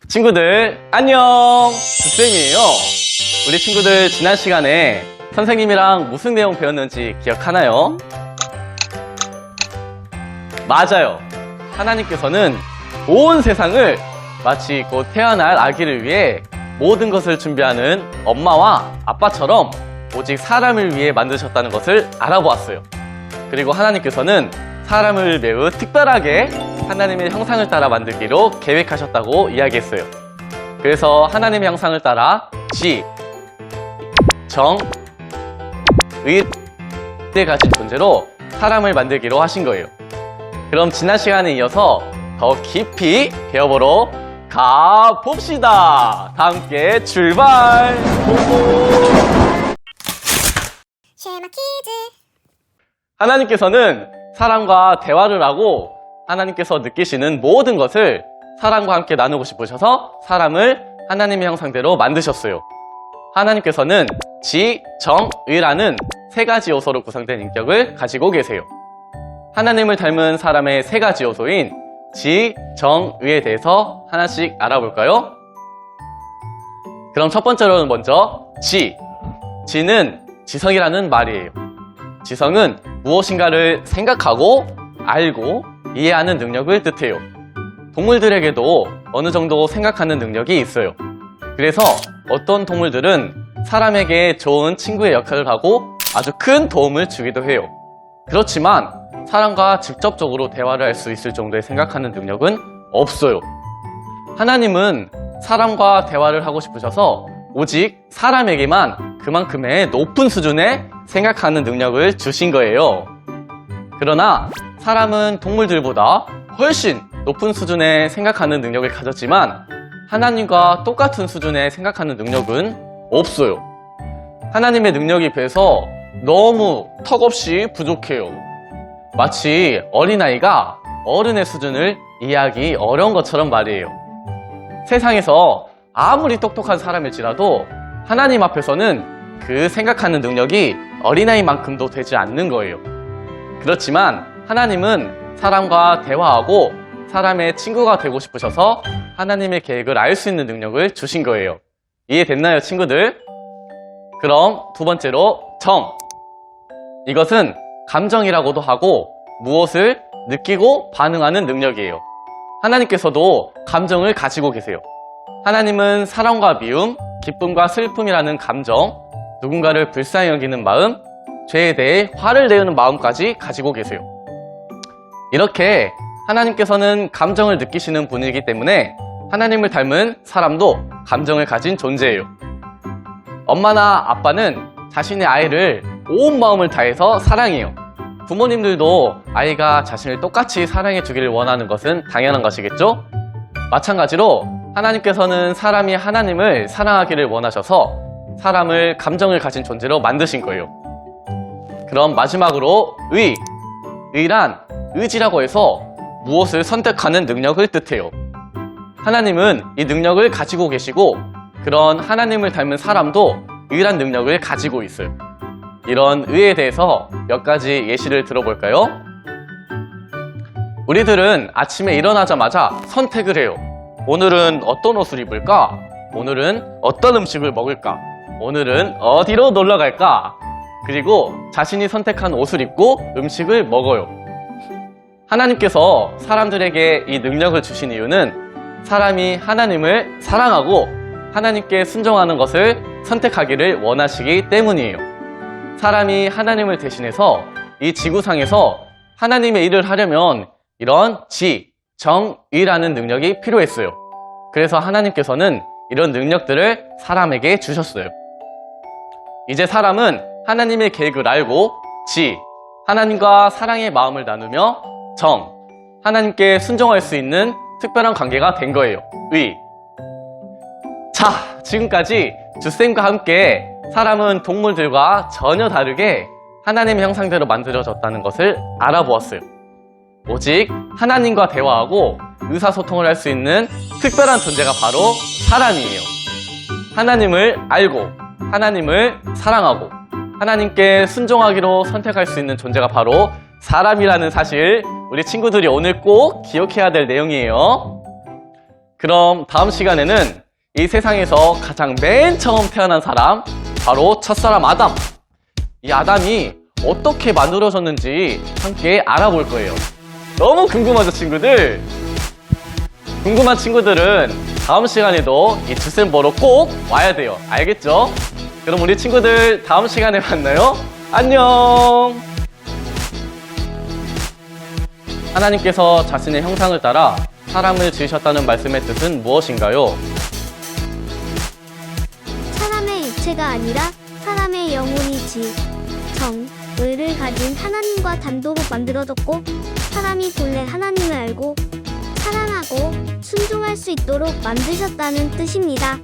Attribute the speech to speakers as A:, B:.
A: 친구들 안녕, 주쌤이에요. 우리 친구들 지난 시간에 선생님이랑 무슨 내용 배웠는지 기억하나요? 맞아요. 하나님께서는 온 세상을 마치 곧 태어날 아기를 위해 모든 것을 준비하는 엄마와 아빠처럼 오직 사람을 위해 만드셨다는 것을 알아보았어요. 그리고 하나님께서는 사람을 매우 특별하게 하나님의 형상을 따라 만들기로 계획하셨다고 이야기했어요. 그래서 하나님의 형상을 따라 지, 정, 의를 가진 존재로 사람을 만들기로 하신 거예요. 그럼 지난 시간에 이어서 더 깊이 배워보러 가봅시다. 다 함께 출발!
B: 쉐마 키즈.
A: 하나님께서는 사람과 대화를 하고 하나님께서 느끼시는 모든 것을 사람과 함께 나누고 싶으셔서 사람을 하나님의 형상대로 만드셨어요. 하나님께서는 지, 정, 의라는 세 가지 요소로 구성된 인격을 가지고 계세요. 하나님을 닮은 사람의 세 가지 요소인 지, 정, 의에 대해서 하나씩 알아볼까요? 그럼 첫 번째로는 먼저 지. 지는 지성이라는 말이에요. 지성은 무엇인가를 생각하고 알고 이해하는 능력을 뜻해요. 동물들에게도 어느 정도 생각하는 능력이 있어요. 그래서 어떤 동물들은 사람에게 좋은 친구의 역할을 하고 아주 큰 도움을 주기도 해요. 그렇지만 사람과 직접적으로 대화를 할 수 있을 정도의 생각하는 능력은 없어요. 하나님은 사람과 대화를 하고 싶으셔서 오직 사람에게만 그만큼의 높은 수준의 생각하는 능력을 주신 거예요. 그러나 사람은 동물들보다 훨씬 높은 수준의 생각하는 능력을 가졌지만 하나님과 똑같은 수준의 생각하는 능력은 없어요. 하나님의 능력에 비해서 너무 턱없이 부족해요. 마치 어린아이가 어른의 수준을 이해하기 어려운 것처럼 말이에요. 세상에서 아무리 똑똑한 사람일지라도 하나님 앞에서는 그 생각하는 능력이 어린아이만큼도 되지 않는 거예요. 그렇지만 하나님은 사람과 대화하고 사람의 친구가 되고 싶으셔서 하나님의 계획을 알 수 있는 능력을 주신 거예요. 이해됐나요, 친구들? 그럼 두 번째로 정. 이것은 감정이라고도 하고 무엇을 느끼고 반응하는 능력이에요. 하나님께서도 감정을 가지고 계세요. 하나님은 사랑과 미움, 기쁨과 슬픔이라는 감정, 누군가를 불쌍히 여기는 마음, 죄에 대해 화를 내는 마음까지 가지고 계세요. 이렇게 하나님께서는 감정을 느끼시는 분이기 때문에 하나님을 닮은 사람도 감정을 가진 존재예요. 엄마나 아빠는 자신의 아이를 온 마음을 다해서 사랑해요. 부모님들도 아이가 자신을 똑같이 사랑해 주기를 원하는 것은 당연한 것이겠죠? 마찬가지로 하나님께서는 사람이 하나님을 사랑하기를 원하셔서 사람을 감정을 가진 존재로 만드신 거예요. 그럼 마지막으로 의. 의란 의지라고 해서 무엇을 선택하는 능력을 뜻해요. 하나님은 이 능력을 가지고 계시고 그런 하나님을 닮은 사람도 의란 능력을 가지고 있어요. 이런 의에 대해서 몇 가지 예시를 들어볼까요? 우리들은 아침에 일어나자마자 선택을 해요. 오늘은 어떤 옷을 입을까? 오늘은 어떤 음식을 먹을까? 오늘은 어디로 놀러 갈까? 그리고 자신이 선택한 옷을 입고 음식을 먹어요. 하나님께서 사람들에게 이 능력을 주신 이유는 사람이 하나님을 사랑하고 하나님께 순종하는 것을 선택하기를 원하시기 때문이에요. 사람이 하나님을 대신해서 이 지구상에서 하나님의 일을 하려면 이런 지, 정, 의라는 능력이 필요했어요. 그래서 하나님께서는 이런 능력들을 사람에게 주셨어요. 이제 사람은 하나님의 계획을 알고 지, 하나님과 사랑의 마음을 나누며 정, 하나님께 순종할 수 있는 특별한 관계가 된 거예요. 의. 자, 지금까지 주쌤과 함께 사람은 동물들과 전혀 다르게 하나님의 형상대로 만들어졌다는 것을 알아보았어요. 오직 하나님과 대화하고 의사소통을 할 수 있는 특별한 존재가 바로 사람이에요. 하나님을 알고 하나님을 사랑하고 하나님께 순종하기로 선택할 수 있는 존재가 바로 사람이라는 사실, 우리 친구들이 오늘 꼭 기억해야 될 내용이에요. 그럼 다음 시간에는 이 세상에서 가장 맨 처음 태어난 사람, 바로 첫사람 아담. 이 아담이 어떻게 만들어졌는지 함께 알아볼 거예요. 너무 궁금하죠, 친구들? 궁금한 친구들은 다음 시간에도 이 주쌤 보러 꼭 와야 돼요. 알겠죠? 그럼 우리 친구들 다음 시간에 만나요. 안녕! 하나님께서 자신의 형상을 따라 사람을 지으셨다는 말씀의 뜻은 무엇인가요?
C: 사람의 육체가 아니라 사람의 영혼이 의를 가진 하나님과 단도로 만들어졌고, 사람이 본래 하나님을 알고 사랑하고 순종할 수 있도록 만드셨다는 뜻입니다.